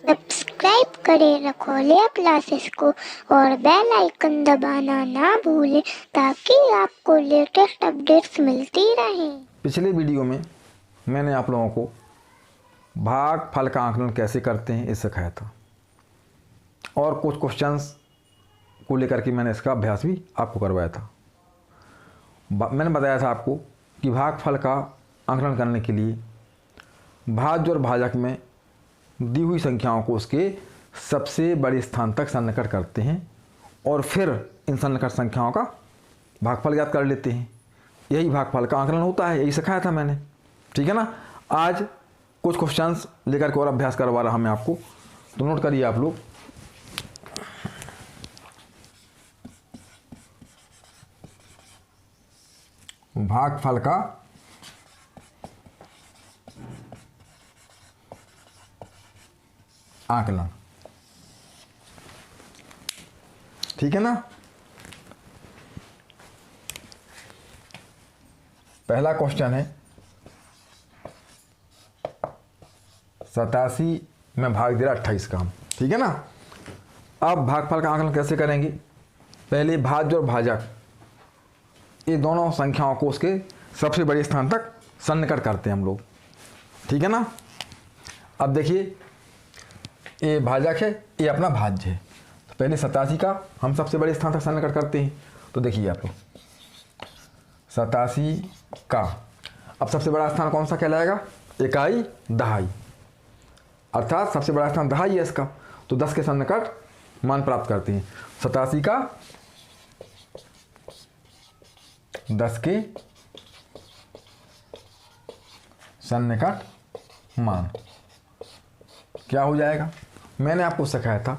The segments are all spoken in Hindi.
सब्सक्राइब करें रखोलिया क्लासेस को और बेल आइकन दबाना ना भूलें ताकि आपको लेटेस्ट अपडेट्स मिलती रहें। पिछले वीडियो में मैंने आप लोगों को भाग फल का आंकलन कैसे करते हैं ये सिखाया था और कुछ क्वेश्चंस को लेकर के मैंने इसका अभ्यास भी आपको करवाया था। मैंने बताया था आपको कि भाग फल का आंकलन करने के लिए भाज्य और भाजक में दी हुई संख्याओं को उसके सबसे बड़े स्थान तक सन्निकट करते हैं और फिर इन सन्निकट संख्याओं का भागफल ज्ञात कर लेते हैं। यही भागफल का आंकलन होता है, यही सिखाया था मैंने, ठीक है ना। आज कुछ क्वेश्चंस लेकर के और अभ्यास करवा रहा मैं आपको, तो नोट करिए आप लोग। भागफल का आंकलन, ठीक है ना। पहला क्वेश्चन है 87 में भाग दे रहा 28 का, ठीक है ना। अब भागफल का आंकलन कैसे करेंगे? पहले भाज्य और भाजक ये दोनों संख्याओं को उसके सबसे बड़े स्थान तक सन्निकट करते हैं हम लोग, ठीक है ना। अब देखिए ये भाजक है, ये अपना भाज्य है, तो पहले 87 का हम सबसे बड़े स्थान तक सन्निकट करते हैं। तो देखिए आप लोग 87 का अब सबसे बड़ा स्थान कौन सा कहलाएगा? इकाई दहाई, अर्थात सबसे बड़ा स्थान दहाई है इसका, तो 10 के सन्निकट मान प्राप्त करते हैं। 87 का 10 के सन्निकट मान क्या हो जाएगा? मैंने आपको सिखाया था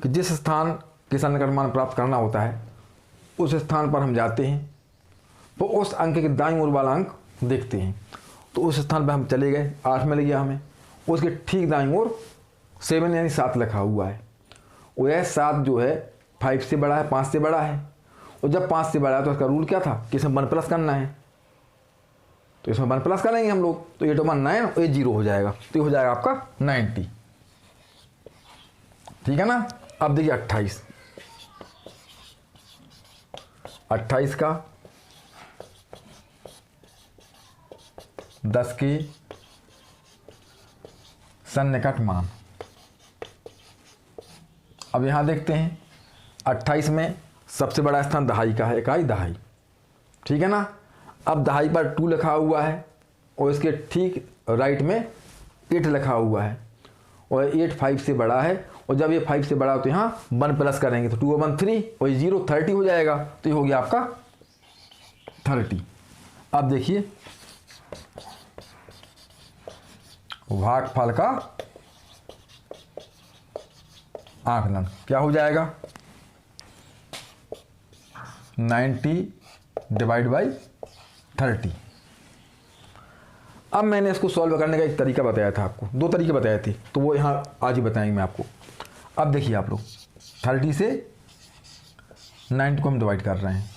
कि जिस स्थान के सन्निकट मान प्राप्त करना होता है उस स्थान पर हम जाते हैं, तो उस अंक के दाईं ओर वाला अंक देखते हैं। तो उस स्थान पर हम चले गए, 8 मिल गया हमें, उसके ठीक दाईं ओर 7 यानी 7 लिखा हुआ है। और यह 7 जो है 5 से बड़ा है, 5 से बड़ा है, और जब 5 से बड़ा है तो इसका रूल क्या था कि इसमें 1 प्लस करना है, तो इसमें 1 प्लस करेंगे हम लोग, तो ये तो 9 और ये 0 हो जाएगा, तो ये हो जाएगा आपका 90, ठीक है ना। अब देखिए 28 का 10 के सन्निकट मान। अब यहां देखते हैं 28 में सबसे बड़ा स्थान दहाई का है, इकाई दहाई, ठीक है ना। अब दहाई पर 2 लिखा हुआ है और इसके ठीक राइट में 8 लिखा हुआ है, और 8 5 से बड़ा है, और जब ये 5 से बड़ा हो तो यहाँ 1 प्लस करेंगे तो 2 और 1 3 और ये 0 30 हो जाएगा, तो ये हो गया आपका 30। अब देखिए भागफल का आंकलन क्या हो जाएगा? 90 डिवाइड बाई 30। अब मैंने इसको सॉल्व करने का एक तरीका बताया था आपको, 2 तरीके बताए थे, तो वो यहाँ आज ही बताएंगे मैं आपको। अब देखिए आप लोग 30 से 90 को हम डिवाइड कर रहे हैं,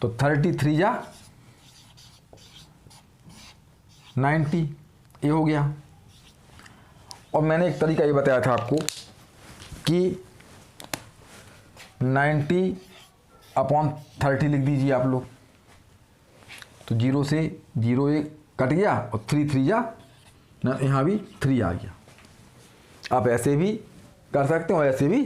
तो 33 या 90 ये हो गया। और मैंने एक तरीका ये बताया था आपको कि 90/30 लिख दीजिए आप लोग, तो 0 से 0 एक कट गया और 3 3 या यहाँ भी 3 आ गया। आप ऐसे भी कर सकते हो, ऐसे भी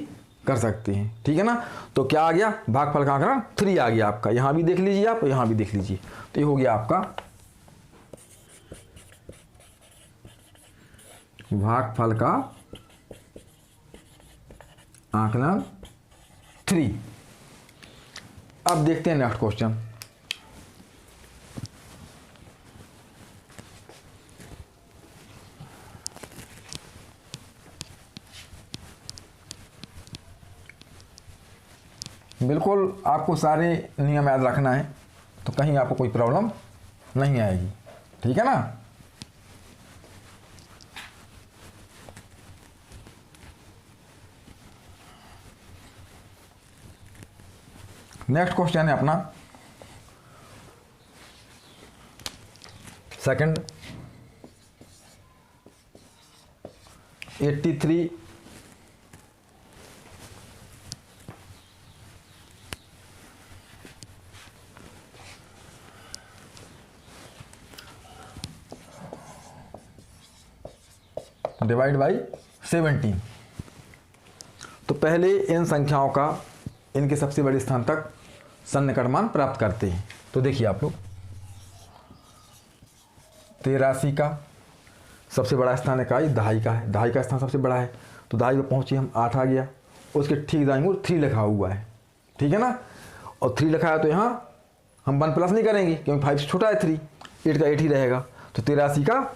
कर सकते हैं, ठीक है ना। तो क्या आ गया? भागफल का आंकलन 3 आ गया आपका, यहाँ भी देख लीजिए आप, यहाँ भी देख लीजिए, तो ये हो गया आपका भागफल का आंकलन 3। अब देखते हैं नेक्स्ट क्वेश्चन। बिल्कुल आपको सारे नियम याद रखना है, तो कहीं आपको कोई प्रॉब्लम नहीं आएगी, ठीक है ना। नेक्स्ट क्वेश्चन है अपना सेकंड 83 डिवाइड बाई 17। तो पहले इन संख्याओं का इनके सबसे बड़े स्थान तक सन्निकट मान प्राप्त करते हैं। तो देखिए आप लोग, 83 का सबसे बड़ा स्थान इकाई दहाई का है, दहाई का स्थान सबसे बड़ा है, तो दहाई पे पहुँचे हम, 8 आ गया, उसके ठीक दाईं ओर 3 लिखा हुआ है, ठीक है ना। और 3 लिखा है तो यहाँ हम 1 प्लस नहीं करेंगे क्योंकि 5 से छोटा है 3, 8 का 8 ही रहेगा। तो 83 का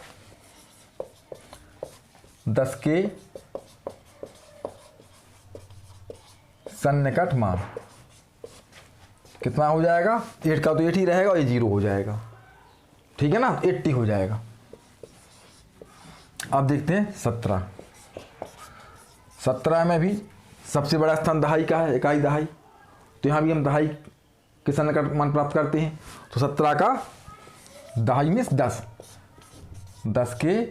10 के सन्निकट मान कितना हो जाएगा, 8 का तो 8 ही रहेगा और ये 0 हो जाएगा, ठीक है ना, 80 हो जाएगा। अब देखते हैं 17 में भी सबसे बड़ा स्थान दहाई का है, इकाई दहाई, तो यहाँ भी हम दहाई के सन्निकट मान प्राप्त करते हैं। तो 17 का दहाई में 10 के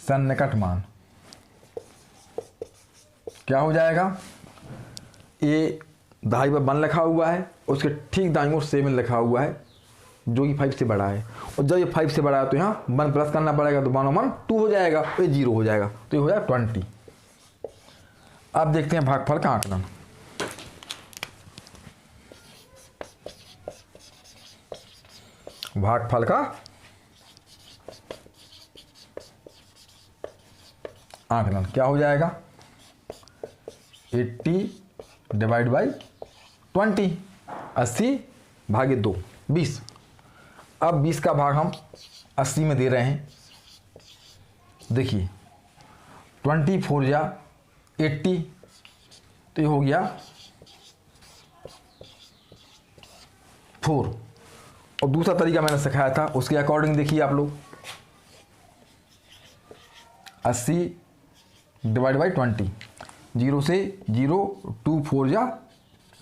सन्निकट मान क्या हो जाएगा, ये दहाई पर 1 लिखा हुआ है, उसके ठीक दाईं ओर 7 लिखा हुआ है जो कि 5 से बड़ा है, और जब ये 5 से बड़ा है तो यहाँ 1 प्लस करना पड़ेगा, तो 1 और 1 2 हो जाएगा, तो ये 0 हो जाएगा, तो ये हो जाएगा 20। अब देखते हैं भागफल का आकलन। भागफल का आकलन क्या हो जाएगा, 80 डिवाइड बाई 20, 80 भागे 2 20। अब 20 का भाग हम 80 में दे रहे हैं। देखिए 24 या 80, तो ये हो गया 4। और दूसरा तरीका मैंने सिखाया था, उसके अकॉर्डिंग देखिए आप लोग, 80 डिवाइड बाई 20, 0 से 0, 2 4 या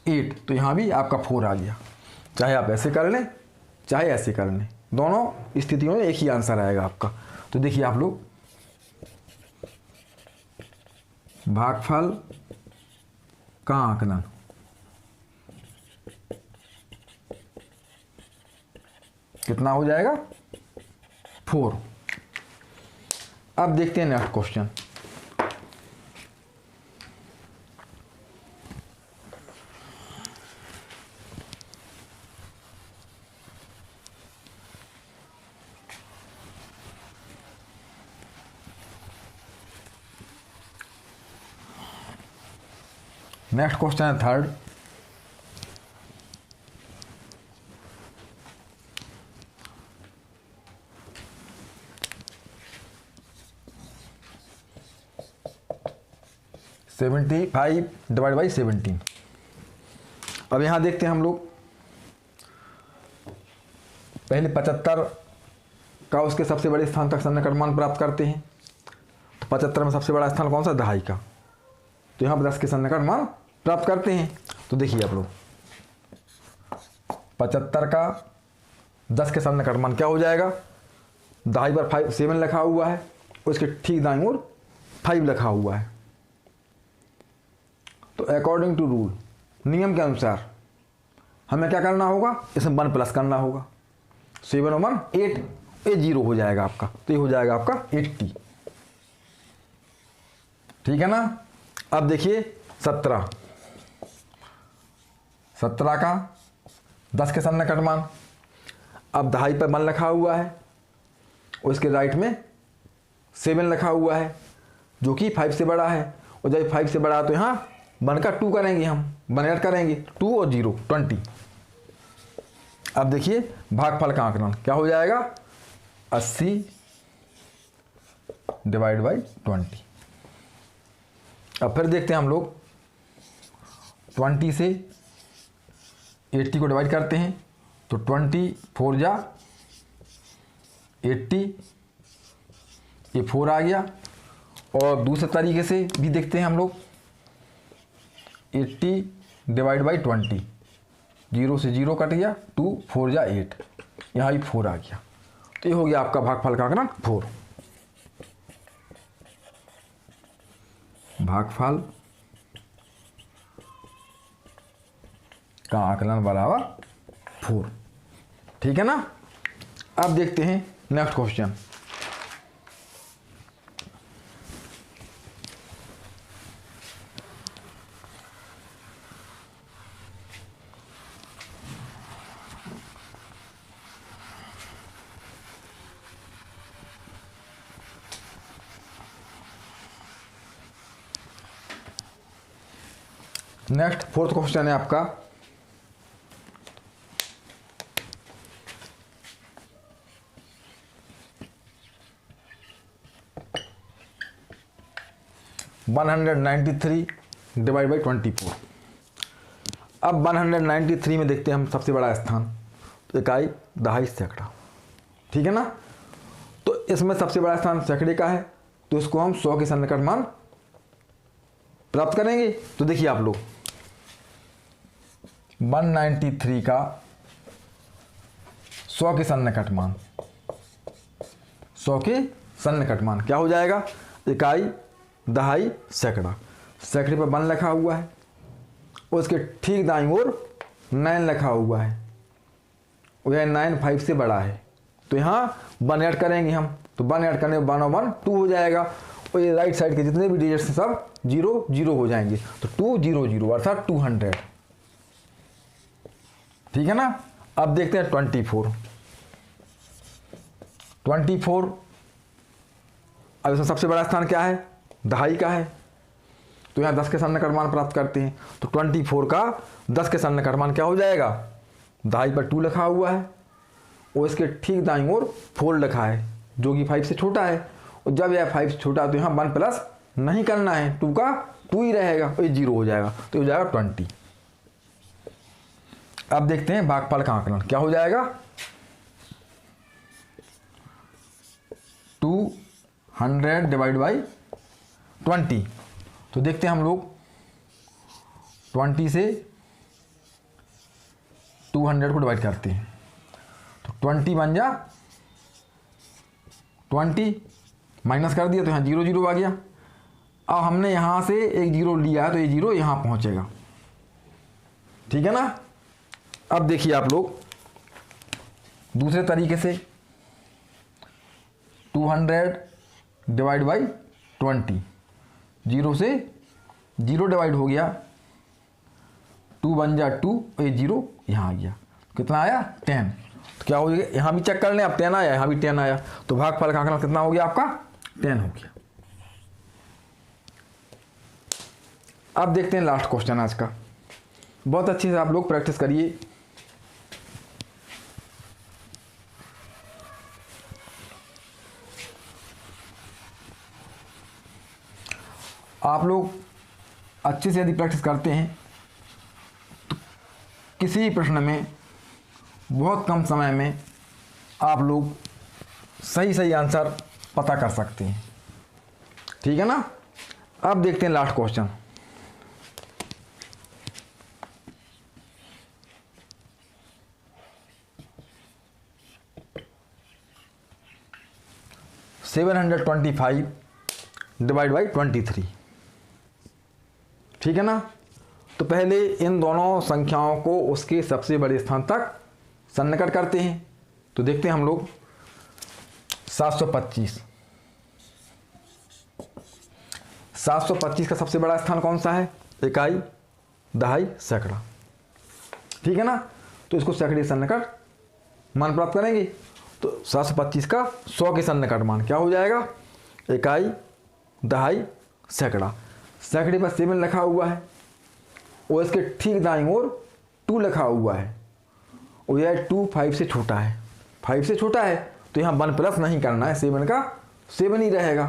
8, तो यहाँ भी आपका 4 आ गया। चाहे आप ऐसे कर लें चाहे ऐसे कर लें, दोनों स्थितियों में एक ही आंसर आएगा आपका। तो देखिए आप लोग, भागफल का आकलन कितना हो जाएगा, 4। अब देखते हैं नेक्स्ट क्वेश्चन। नेक्स्ट क्वेश्चन है 3rd। $75 divide by 17। अब यहाँ देखते हैं हम लोग, पहले 75 का उसके सबसे बड़े स्थान तक सन्निकट मान प्राप्त करते हैं। तो 75 में सबसे बड़ा स्थान कौन सा, दहाई का, तो यहाँ पर 10 के सन्निकट मान प्राप्त करते हैं। तो देखिए आप लोग, 75 का 10 के सन्निकट मान क्या हो जाएगा, दहाई पर 7 लिखा हुआ है, उसके ठीक दाईं ओर 5 लिखा हुआ है। तो अकॉर्डिंग टू रूल, नियम के अनुसार हमें क्या करना होगा, इसमें 1 प्लस करना होगा, 7 और 1 8, ये 0 हो जाएगा आपका, तो ये हो जाएगा आपका 80, ठीक है ना। अब देखिए 17 का 10 के सन्निकट मान, अब दहाई पर 1 लिखा हुआ है, उसके राइट में 7 लिखा हुआ है जो कि 5 से बड़ा है, और जब 5 से बड़ा है तो यहाँ 1 का 2 करेंगे, हम 1 ऐड करेंगे, 2 और 0 20। अब देखिए भागफल का आकलन क्या हो जाएगा, 80 डिवाइड बाई 20। अब फिर देखते हैं हम लोग, 20 से 80 को डिवाइड करते हैं, तो 24 जा 80, ये 4 आ गया। और दूसरे तरीके से भी देखते हैं हम लोग, 80 डिवाइड बाई 20, 0 से 0 कट गया, 2 4 जा 8, यहाँ भी 4 आ गया, तो ये हो गया आपका भागफल का आकलन 4। भागफल का आकलन बराबर 4। ठीक है ना। अब देखते हैं next question. Next 4th question है आपका, (193 डिवाइड बाई 24). अब 193 में देखते हैं हम सबसे बड़ा स्थान, तो इकाई, दहाई, सैकड़ा। ठीक है ना। तो इसमें सबसे बड़ा स्थान सैकड़े का है, तो इसको हम 100 के सन्निकट मान प्राप्त करेंगे। तो देखिए आप लोग, 193 का 100 के सन्निकट मान, 100 के सन्निकट मान क्या हो जाएगा? इकाई, दहाई, सैकड़ा। सैकड़े पर 1 लिखा हुआ है और उसके ठीक दाईं ओर 9 लिखा हुआ है, और यह 9 5 से बड़ा है, तो यहाँ 1 ऐड करेंगे हम, तो 1 ऐड करने 1 और 1 2 हो जाएगा, और ये राइट साइड के जितने भी डिजिट्स हैं सब 0 0 हो जाएंगे, तो 2 0 0 अर्थात 200। ठीक है ना। अब देखते हैं 24। अब इसमें सबसे बड़ा स्थान क्या है? दहाई का है, तो यहाँ 10 के सन्निकट मान प्राप्त करते हैं। तो 24 का 10 के सन्निकट मान क्या हो जाएगा? दहाई पर 2 लिखा हुआ है और इसके ठीक दाईं ओर 4 लिखा है, जो कि 5 से छोटा है, और जब यह 5 से छोटा है तो यहाँ 1 प्लस नहीं करना है, 2 का 2 ही रहेगा, और ये 0 हो जाएगा, तो हो जाएगा 20। अब देखते हैं भागफल का आकलन क्या हो जाएगा? 200 डिवाइड बाई 20। तो देखते हैं हम लोग, 20 से 200 को डिवाइड करते हैं, तो 20 बन जा 20 माइनस कर दिया, तो यहाँ 0 0 आ गया। अब हमने यहाँ से एक 0 लिया है, तो ये 0 यहाँ पहुँचेगा। ठीक है ना। अब देखिए आप लोग, दूसरे तरीके से 200 डिवाइड बाई 20, 0 से 0 डिवाइड हो गया, 2 बन जा 2, और ये 0 यहाँ आ गया, कितना आया? 10। तो क्या हो गया? यहाँ भी चेक कर लें, अब 10 आया, यहाँ भी 10 आया, तो भागफल का आंकड़ा कितना हो गया आपका? 10 हो गया। अब देखते हैं लास्ट क्वेश्चन आज का। बहुत अच्छे से आप लोग प्रैक्टिस करिए। आप लोग अच्छे से यदि प्रैक्टिस करते हैं तो किसी भी प्रश्न में बहुत कम समय में आप लोग सही आंसर पता कर सकते हैं। ठीक है ना। अब देखते हैं लास्ट क्वेश्चन। (725 divide by 23). ठीक है ना। तो पहले इन दोनों संख्याओं को उसके सबसे बड़े स्थान तक सन्निकट करते हैं। तो देखते हैं हम लोग, 725 का सबसे बड़ा स्थान कौन सा है? इकाई, दहाई, सैकड़ा। ठीक है ना। तो इसको सैकड़े सन्निकट मान प्राप्त करेंगे, तो 725 का 100 के सन्निकट मान क्या हो जाएगा? इकाई, दहाई, सैकड़ा। सैकड़े पर 7 लिखा हुआ है और इसके ठीक दाईं ओर 2 लिखा हुआ है, और यह 2 5 से छोटा है, 5 से छोटा है, तो यहाँ 1 प्लस नहीं करना है, 7 का 7 ही रहेगा,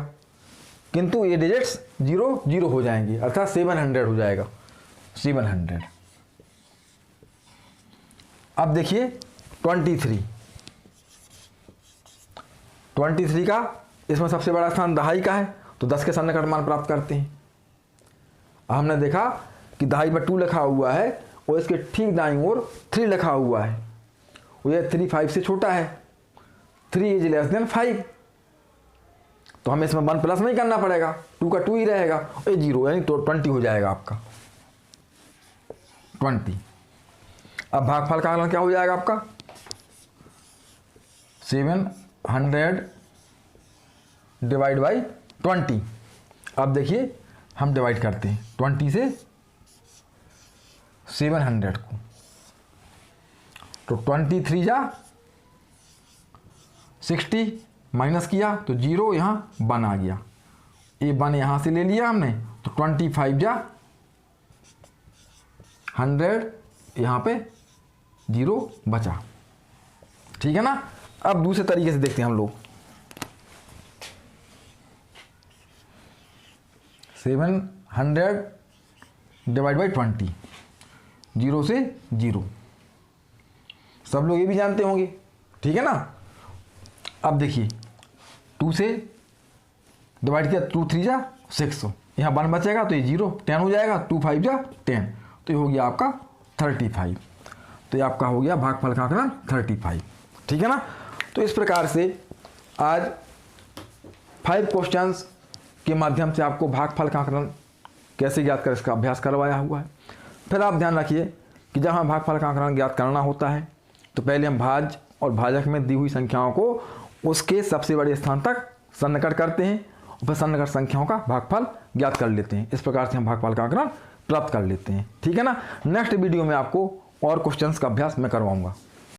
किंतु ये डिजिट्स 0 0 हो जाएंगे, अर्थात 700 हो जाएगा, 700। अब देखिए 23 का इसमें सबसे बड़ा स्थान दहाई का है, तो 10 के सन्निकट मान प्राप्त करते हैं। हमने देखा कि दहाई पर 2 लिखा हुआ है और इसके ठीक दाईं ओर 3 लिखा हुआ है, और यह 3 5 से छोटा है, 3 इज लेस देन 5, तो हमें इसमें 1 प्लस नहीं करना पड़ेगा, 2 का 2 ही रहेगा, ये 0 यानी तो 20 हो जाएगा आपका 20। अब भागफल का आकलन क्या हो जाएगा आपका 700 डिवाइड बाई 20। अब देखिए हम डिवाइड करते हैं 20 से 700 को, तो 23 जा 60 माइनस किया तो 0 यहाँ 1 आ गया, ये 1 यहाँ से ले लिया हमने, तो 25 जा 100 यहाँ पे 0 बचा। ठीक है ना। अब दूसरे तरीके से देखते हैं हम लोग 700 डिवाइड बाई 20, 0 से 0, सब लोग ये भी जानते होंगे। ठीक है ना। अब देखिए 2 से डिवाइड किया, 2 3 जा 6, यहाँ 1 बचेगा तो ये 0 10 हो जाएगा, 2 5 जा 10, तो ये हो गया आपका 35। तो ये आपका हो गया भागफल का आंकलन 35। ठीक है ना। तो इस प्रकार से आज 5 क्वेश्चंस के माध्यम से आपको भागफल का आंकलन कैसे ज्ञात कर इसका अभ्यास करवाया हुआ है। फिर आप ध्यान रखिए कि जब हम भागफल का आंकलन ज्ञात करना होता है तो पहले हम भाज्य और भाजक में दी हुई संख्याओं को उसके सबसे बड़े स्थान तक सन्निकट करते हैं और फिर सन्निकट संख्याओं का भागफल ज्ञात कर लेते हैं। इस प्रकार से हम भागफल का आंकलन प्राप्त कर लेते हैं। ठीक है ना। नेक्स्ट वीडियो में आपको और क्वेश्चंस का अभ्यास मैं करवाऊंगा।